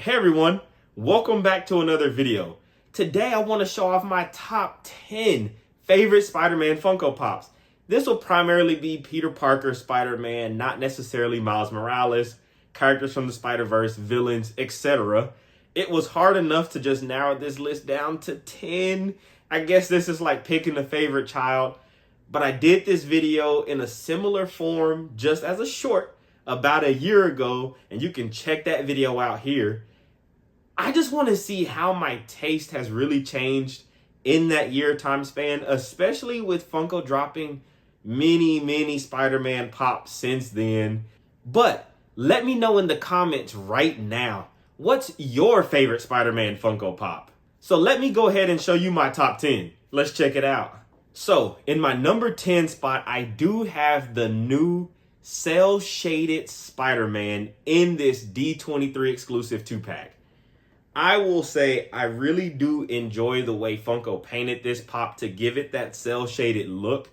Hey everyone, welcome back to another video. Today I want to show off my top 10 favorite Spider-Man Funko Pops. This will primarily be Peter Parker Spider-Man, not necessarily Miles Morales, characters from the Spider-Verse, villains, etc. It was hard enough to just narrow this list down to 10. I guess this is like picking a favorite child, but I did this video in a similar form just as a short about a year ago, and you can check that video out here. I just want to see how my taste has really changed in that year time span, especially with Funko dropping many Spider-Man pops since then. But let me know in the comments right now, what's your favorite Spider-Man Funko Pop? So let me go ahead and show you my top 10. Let's check it out. So in my number 10 spot, I do have the new cell shaded Spider-Man in this D23 exclusive 2-pack. I will say I really do enjoy the way Funko painted this pop to give it that cell shaded look.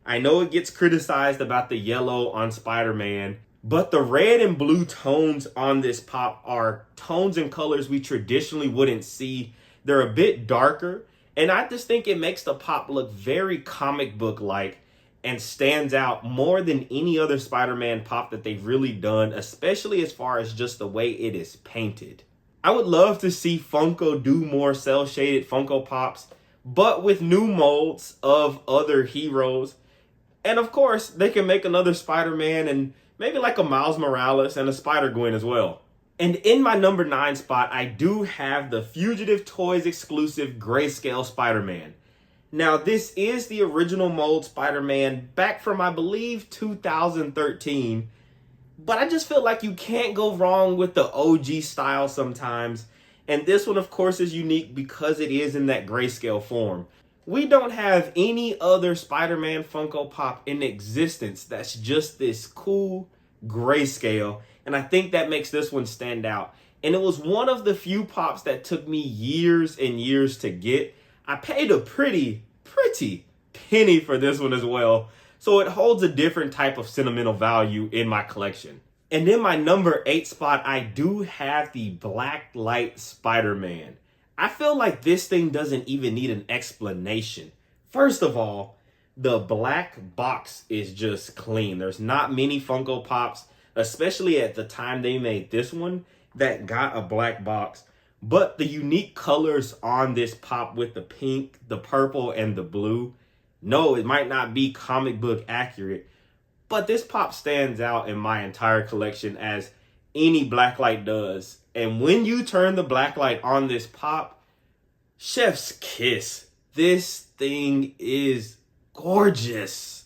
I know it gets criticized about the yellow on Spider-Man, but the red and blue tones on this pop are tones and colors we traditionally wouldn't see. They're a bit darker, and I just think it makes the pop look very comic book like and stands out more than any other Spider-Man pop that they've really done, especially as far as just the way it is painted. I would love to see Funko do more cel-shaded Funko Pops, but with new molds of other heroes. And of course, they can make another Spider-Man and maybe like a Miles Morales and a Spider-Gwen as well. And in my number 9 spot, I do have the Fugitive Toys exclusive Grayscale Spider-Man. Now, this is the original mold Spider-Man back from, I believe, 2013. But I just feel like you can't go wrong with the OG style sometimes. And this one, of course, is unique because it is in that grayscale form. We don't have any other Spider-Man Funko Pop in existence that's just this cool grayscale. And I think that makes this one stand out. And it was one of the few pops that took me years and years to get. I paid a pretty penny for this one as well. So it holds a different type of sentimental value in my collection. And in my number 8 spot, I do have the Black Light Spider-Man. I feel like this thing doesn't even need an explanation. First of all, the black box is just clean. There's not many Funko Pops, especially at the time they made this one, that got a black box. But the unique colors on this pop with the pink, the purple, and the blue, no, it might not be comic book accurate, but this pop stands out in my entire collection as any blacklight does. And when you turn the blacklight on this pop, chef's kiss. This thing is gorgeous.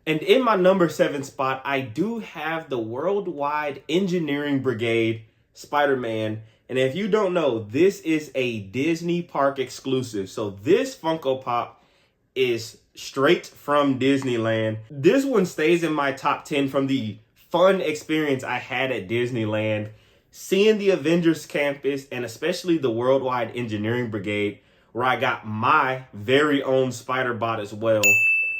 And in my number 7 spot, I do have the Worldwide Engineering Brigade Spider-Man. And if you don't know, this is a Disney Park exclusive. So this Funko Pop is straight from Disneyland. This one stays in my top 10 from the fun experience I had at Disneyland. Seeing the Avengers campus and especially the Worldwide Engineering Brigade, where I got my very own Spider-Bot as well.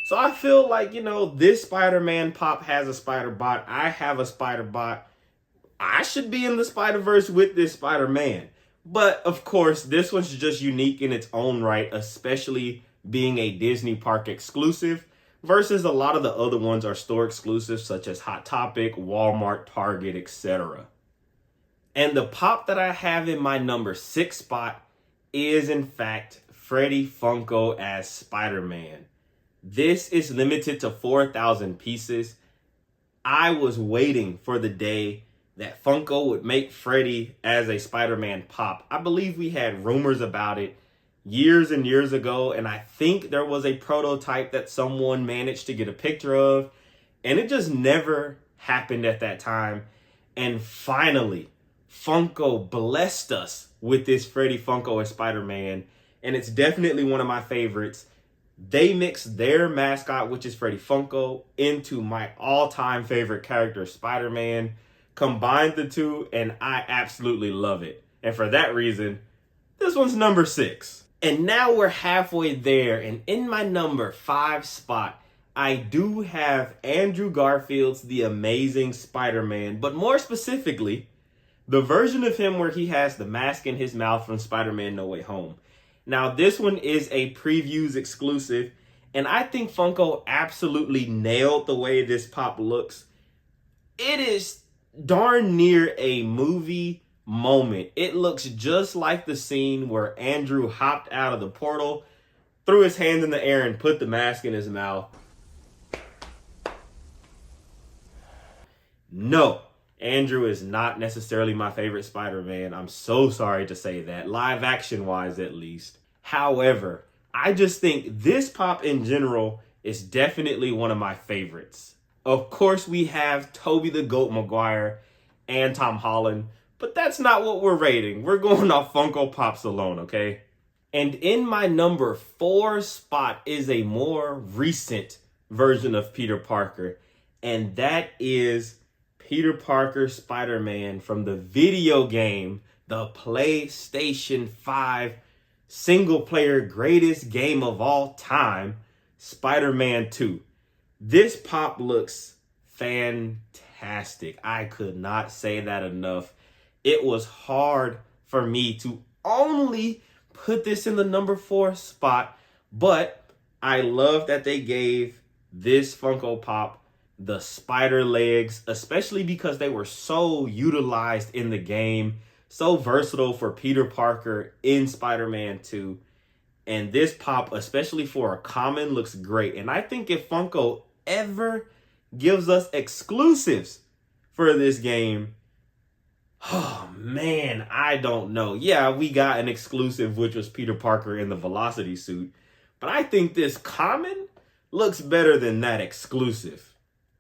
So I feel like, this Spider-Man pop has a Spider-Bot. I have a Spider-Bot. I should be in the Spider-Verse with this Spider-Man. But of course, this one's just unique in its own right, especially being a Disney Park exclusive versus a lot of the other ones are store exclusives such as Hot Topic, Walmart, Target, etc. And the pop that I have in my number 6 spot is in fact Freddy Funko as Spider-Man. This is limited to 4,000 pieces. I was waiting for the day that Funko would make Freddy as a Spider-Man pop. I believe we had rumors about it years and years ago, and I think there was a prototype that someone managed to get a picture of, and it just never happened at that time. And finally, Funko blessed us with this Freddy Funko as Spider-Man, and it's definitely one of my favorites. They mixed their mascot, which is Freddy Funko, into my all-time favorite character, Spider-Man, combined the two, and I absolutely love it. And for that reason, this one's number 6. And now we're halfway there, and in my number 5 spot, I do have Andrew Garfield's The Amazing Spider-Man, but more specifically, The version of him where he has the mask in his mouth from Spider-Man No Way Home. Now, this one is a previews exclusive, and I think Funko absolutely nailed the way this pop looks. It is darn near a movie moment. It looks just like the scene where Andrew hopped out of the portal, threw his hand in the air, and put the mask in his mouth. No, Andrew is not necessarily my favorite Spider-Man. I'm so sorry to say that, live action wise at least. However, I just think this pop in general is definitely one of my favorites. Of course, we have Tobey the Goat Maguire and Tom Holland, but that's not what we're rating. We're going off Funko Pops alone, okay? And in my number 4 spot is a more recent version of Peter Parker, and that is Peter Parker Spider-Man from the video game, the PlayStation 5 single-player greatest game of all time, Spider-Man 2. This pop looks fantastic. I could not say that enough. It was hard for me to only put this in the number 4 spot, but I love that they gave this Funko Pop the spider legs, especially because they were so utilized in the game, so versatile for Peter Parker in Spider-Man 2. And this pop, especially for a common, looks great. And I think if Funko ever gives us exclusives for this game, oh man, I don't know. Yeah, we got an exclusive, which was Peter Parker in the Velocity suit, but I think this common looks better than that exclusive.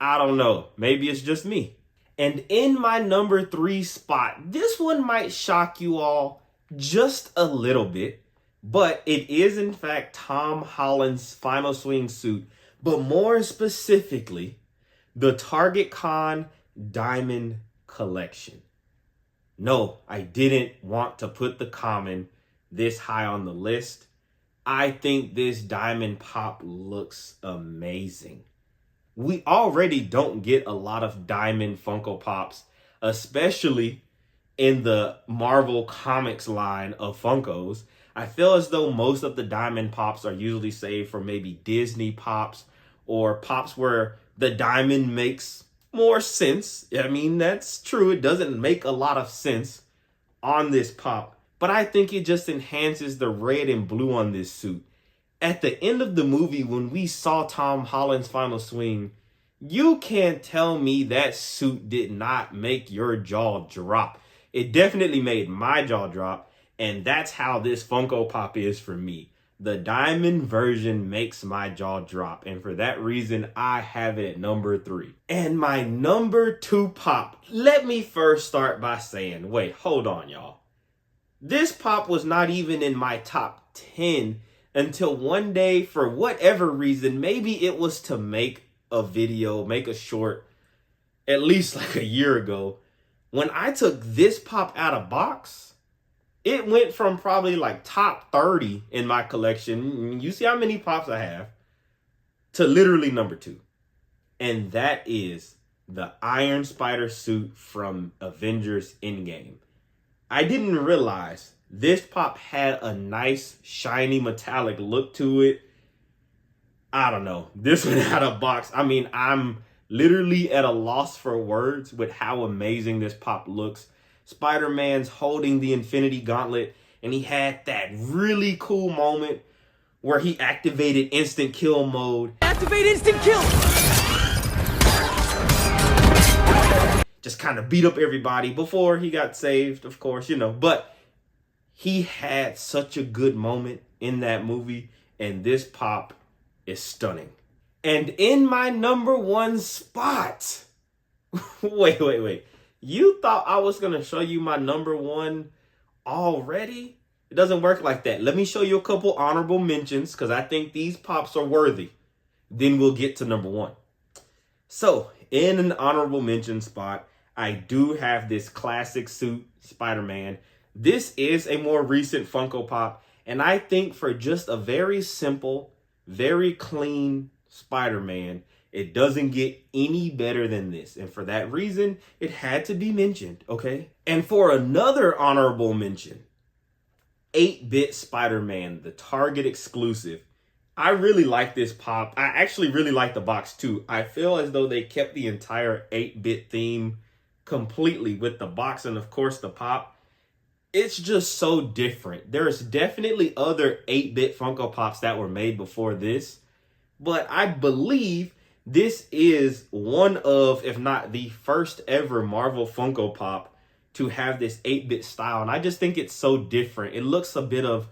I don't know. Maybe it's just me. And in my number 3 spot, this one might shock you all just a little bit, but it is in fact Tom Holland's final swing suit, but more specifically, the Target Con Diamond Collection. No, I didn't want to put the common this high on the list. I think this diamond pop looks amazing. We already don't get a lot of diamond Funko Pops, especially in the Marvel Comics line of Funkos. I feel as though most of the diamond pops are usually saved for maybe Disney pops or pops where the diamond makes more sense. I mean, that's true. It doesn't make a lot of sense on this pop, but I think it just enhances the red and blue on this suit. At the end of the movie, when we saw Tom Holland's final swing, you can't tell me that suit did not make your jaw drop. It definitely made my jaw drop, and that's how this Funko Pop is for me. The diamond version makes my jaw drop, and for that reason, I have it at number 3. And my number 2 pop, let me first start by saying, wait, hold on, y'all. This pop was not even in my top 10 until one day, for whatever reason, maybe it was to make a video, make a short, at least like a year ago, when I took this pop out of box, it went from probably like top 30 in my collection, you see how many pops I have, to literally number 2. And that is the Iron Spider suit from Avengers Endgame. I didn't realize this pop had a nice, shiny, metallic look to it. I don't know. This one out of box. I mean, I'm literally at a loss for words with how amazing this pop looks. Spider-Man's holding the Infinity Gauntlet, and he had that really cool moment where he activated instant kill mode. Activate instant kill! Just kind of beat up everybody before he got saved, of course, you know. But he had such a good moment in that movie, and this pop is stunning. And in my number 1 spot, wait. You thought I was going to show you my number 1 already? It doesn't work like that. Let me show you a couple honorable mentions because I think these pops are worthy. Then we'll get to number 1. So, in an honorable mention spot, I do have this classic suit, Spider-Man. This is a more recent Funko Pop, and I think for just a very simple, very clean Spider-Man, It doesn't get any better than this. And for that reason, it had to be mentioned, okay? And for another honorable mention, 8-Bit Spider-Man, the Target exclusive. I really like this pop. I actually really like the box too. I feel as though they kept the entire 8-bit theme completely with the box and of course the pop. It's just so different. There's definitely other 8-bit Funko Pops that were made before this, but I believe this is one of, if not the first ever Marvel Funko Pop to have this 8-bit style. And I just think it's so different. It looks a bit of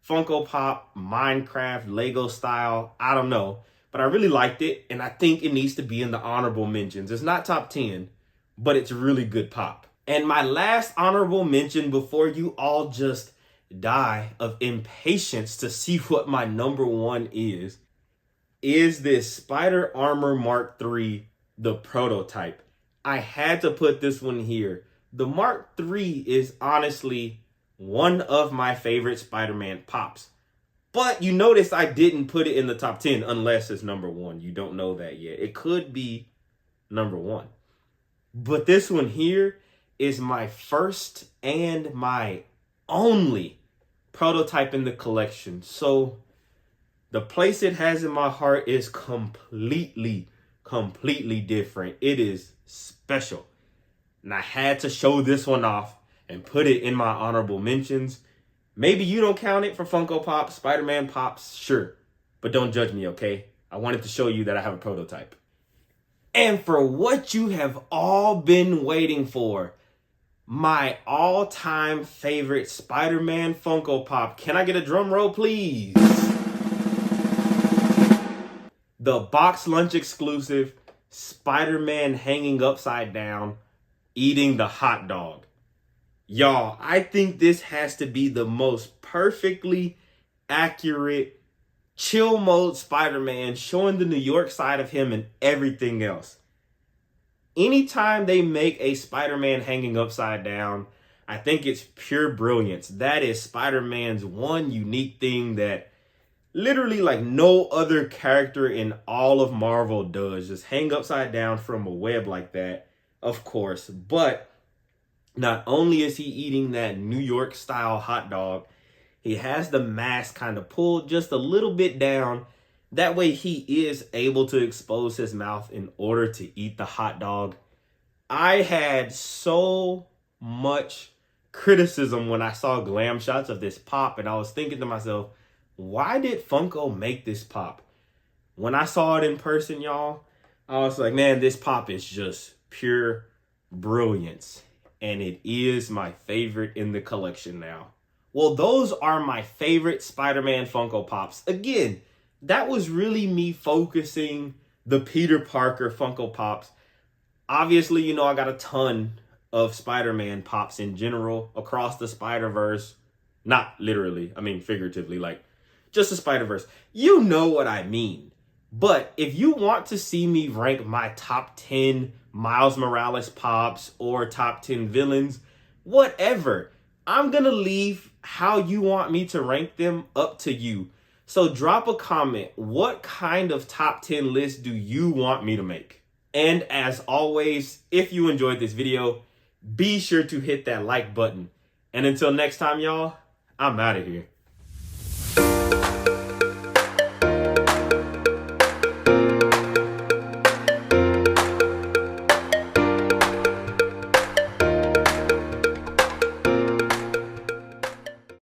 Funko Pop, Minecraft, Lego style. I don't know, but I really liked it. And I think it needs to be in the honorable mentions. It's not top 10, but it's a really good pop. And my last honorable mention before you all just die of impatience to see what my number one is this Spider Armor Mark III, the prototype. I had to put this one here. The Mark III is honestly one of my favorite Spider-Man pops. But you notice I didn't put it in the top 10 unless it's number one. You don't know that yet. It could be number one. But this one here is my first and my only prototype in the collection. So the place it has in my heart is completely different. It is special. And I had to show this one off and put it in my honorable mentions. Maybe you don't count it for Funko Pops, Spider-Man Pops, sure. But don't judge me, okay? I wanted to show you that I have a prototype. And for what you have all been waiting for, my all-time favorite Spider-Man Funko Pop. Can I get a drum roll, please? The box lunch exclusive Spider-Man hanging upside down, eating the hot dog. Y'all, I think this has to be the most perfectly accurate chill mode Spider-Man, showing the New York side of him and everything else. Anytime they make a Spider-Man hanging upside down, I think it's pure brilliance. That is Spider-Man's one unique thing that literally like no other character in all of Marvel does. Just hang upside down from a web like that, of course. But not only is he eating that New York style hot dog, he has the mask kind of pulled just a little bit down. That way he is able to expose his mouth in order to eat the hot dog. I had so much criticism when I saw glam shots of this pop, and I was thinking to myself, why did Funko make this pop? When I saw it in person, y'all, I was like, man, this pop is just pure brilliance. And it is my favorite in the collection now. Well, those are my favorite Spider-Man Funko Pops. Again, that was really me focusing the Peter Parker Funko Pops. Obviously, you know, I got a ton of Spider-Man Pops in general across the Spider-Verse. Not literally, I mean figuratively, like just the Spider-Verse. You know what I mean. But if you want to see me rank my top 10 Miles Morales Pops or top 10 villains, whatever, I'm going to leave how you want me to rank them up to you. So drop a comment. What kind of top 10 list do you want me to make? And as always, if you enjoyed this video, be sure to hit that like button. And until next time, y'all, I'm out of here.